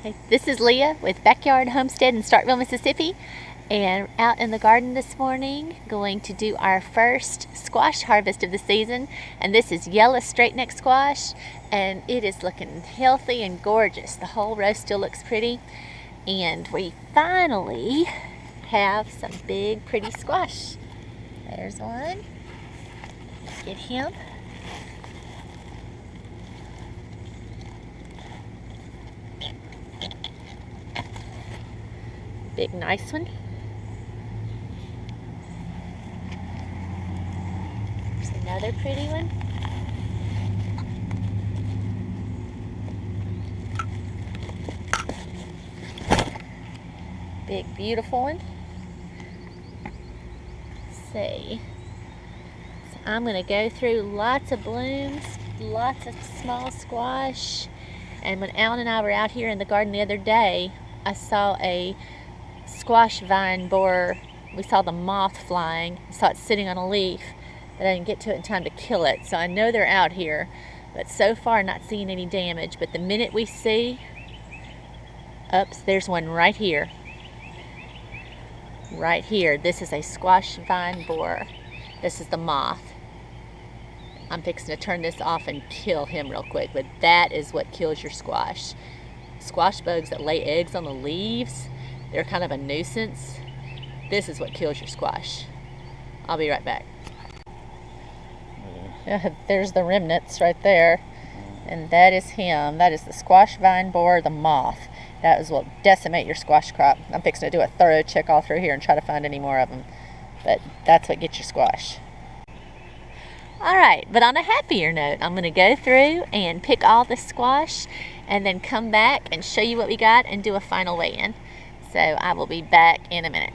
Hey, this is Leah with Backyard Homestead in Starkville, Mississippi, and out in the garden this morning going to do our first squash harvest of the season. And this is yellow straightneck squash, and it is looking healthy and gorgeous. The whole row still looks pretty, and we finally have some big pretty squash. There's one. Get him. Big nice one. There's another pretty one. Big beautiful one. Let's see. So I'm going to go through lots of blooms, lots of small squash. And when Alan and I were out here in the garden the other day, I saw a squash vine borer. We saw the moth flying, saw it sitting on a leaf, but I didn't get to it in time to kill it. So I know they're out here, but so far not seeing any damage. But the minute we see, oops, there's one right here. Right here. This is a squash vine borer. This is the moth. I'm fixing to turn this off and kill him real quick, but that is what kills your squash. Squash bugs that lay eggs on the leaves, they're kind of a nuisance. This is what kills your squash. I'll be right back. There's the remnants right there. And that is him. That is the squash vine borer, the moth. That is what decimate your squash crop. I'm fixing to do a thorough check all through here and try to find any more of them. But that's what gets your squash. Alright, but on a happier note, I'm going to go through and pick all the squash and then come back and show you what we got and do a final weigh-in. So I will be back in a minute.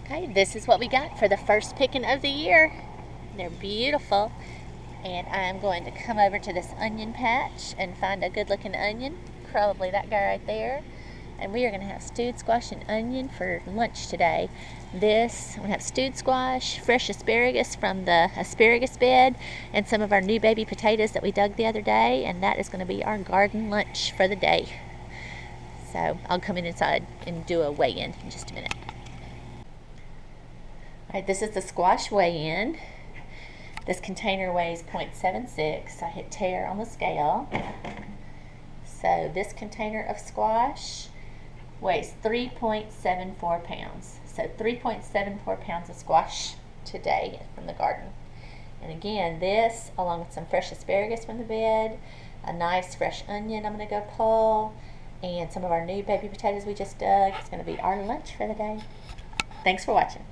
Okay, this is what we got for the first picking of the year. They're beautiful. And I'm going to come over to this onion patch and find a good looking onion. Probably that guy right there. And we are going to have stewed squash and onion for lunch today. We have stewed squash, fresh asparagus from the asparagus bed, and some of our new baby potatoes that we dug the other day. And that is going to be our garden lunch for the day. So I'll come inside and do a weigh-in just a minute. Alright, this is the squash weigh-in. This container weighs 0.76. I hit tear on the scale. So this container of squash weighs 3.74 pounds. So 3.74 pounds of squash today from the garden. And again, this, along with some fresh asparagus from the bed, a nice fresh onion I'm going to go pull, and some of our new baby potatoes we just dug. It's going to be our lunch for the day. Thanks for watching.